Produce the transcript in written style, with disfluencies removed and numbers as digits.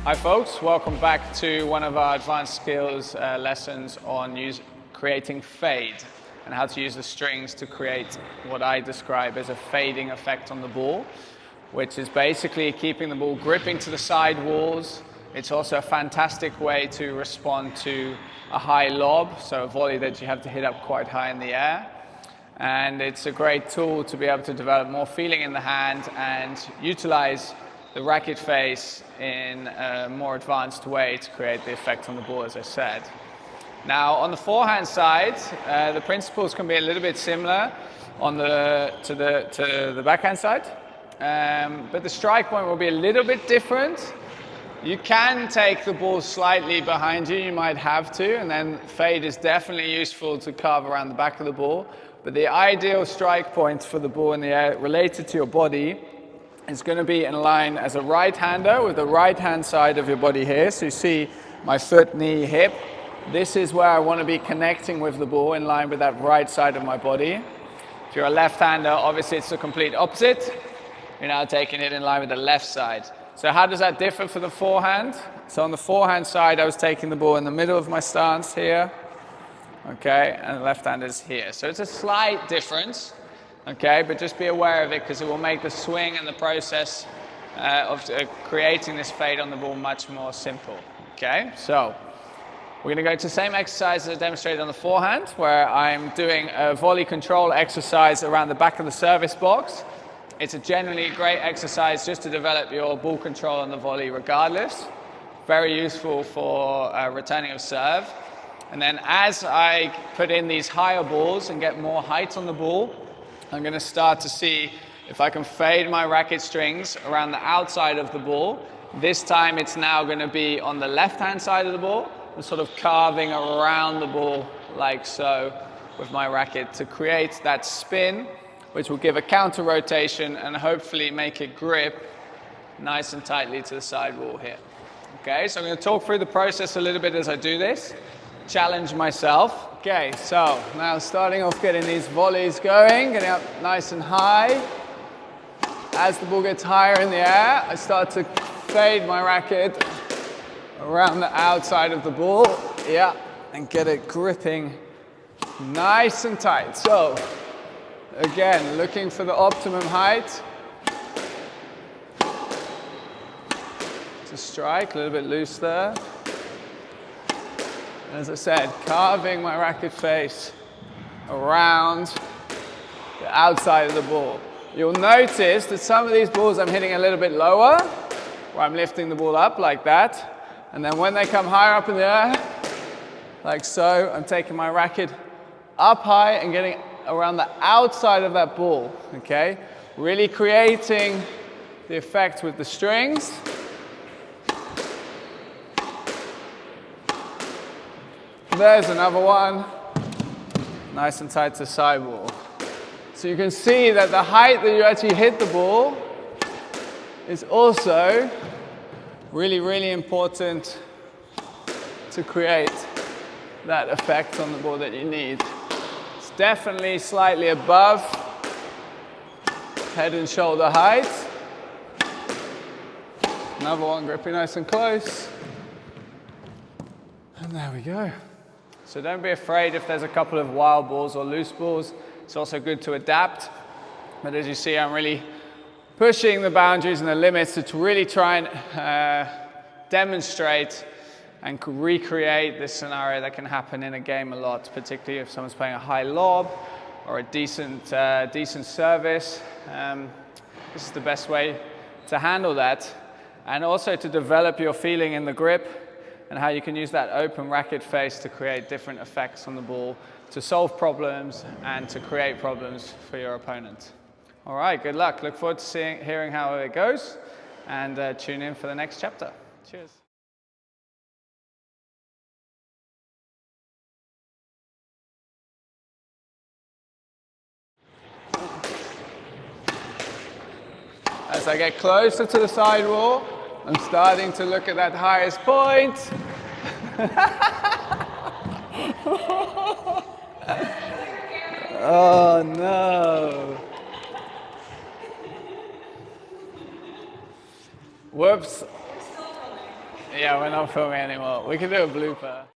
Hi folks, welcome back to one of our advanced skills lessons on creating fade and how to use the strings to create what I describe as a fading effect on the ball, which is basically keeping the ball gripping to the sidewalls. It's also a fantastic way to respond to a high lob, so a volley that you have to hit up quite high in the air. And it's a great tool to be able to develop more feeling in the hand and utilize the racket face in a more advanced way to create the effect on the ball, as I said. Now, on the forehand side, the principles can be a little bit similar to the backhand side, but the strike point will be a little bit different. You can take the ball slightly behind you, you might have to, and then fade is definitely useful to carve around the back of the ball. But the ideal strike point for the ball in the air related to your body is going to be in line as a right-hander with the right-hand side of your body here. So you see my foot, knee, hip. This is where I want to be connecting with the ball in line with that right side of my body. If you're a left-hander, obviously it's the complete opposite. You're now taking it in line with the left side. So how does that differ for the forehand? So on the forehand side, I was taking the ball in the middle of my stance here. Okay, and the left-hander is here. So it's a slight difference. Okay, but just be aware of it because it will make the swing and the process of creating this fade on the ball much more simple. Okay, so we're going to go to the same exercise as I demonstrated on the forehand, where I'm doing a volley control exercise around the back of the service box. It's a generally great exercise just to develop your ball control on the volley regardless. Very useful for returning of serve. And then as I put in these higher balls and get more height on the ball, I'm going to start to see if I can fade my racket strings around the outside of the ball. This time it's now going to be on the left-hand side of the ball. I'm sort of carving around the ball like so with my racket to create that spin, which will give a counter-rotation and hopefully make it grip nice and tightly to the sidewall here. Okay, so I'm going to talk through the process a little bit as I do this. Challenge myself. Okay, so now starting off getting these volleys going, getting up nice and high. As the ball gets higher in the air, I start to fade my racket around the outside of the ball. Yeah, and get it gripping nice and tight. So, again, looking for the optimum height. To strike, a little bit loose there. As I said, carving my racket face around the outside of the ball. You'll notice that some of these balls I'm hitting a little bit lower, where I'm lifting the ball up like that. And then when they come higher up in the air, like so, I'm taking my racket up high and getting around the outside of that ball, okay? Really creating the effect with the strings. There's another one, nice and tight to sidewall. So you can see that the height that you actually hit the ball is also really, really important to create that effect on the ball that you need. It's definitely slightly above head and shoulder height. Another one gripping nice and close. And there we go. So don't be afraid if there's a couple of wild balls or loose balls. It's also good to adapt. But as you see, I'm really pushing the boundaries and the limits to really try and demonstrate and recreate this scenario that can happen in a game a lot, particularly if someone's playing a high lob or a decent service. This is the best way to handle that. And also to develop your feeling in the grip and how you can use that open racket face to create different effects on the ball, to solve problems and to create problems for your opponent. All right, good luck. Look forward to hearing how it goes, and tune in for the next chapter. Cheers. As I get closer to the sidewall, I'm starting to look at that highest point. Oh no. Whoops. Yeah, we're not filming anymore. We can do a blooper.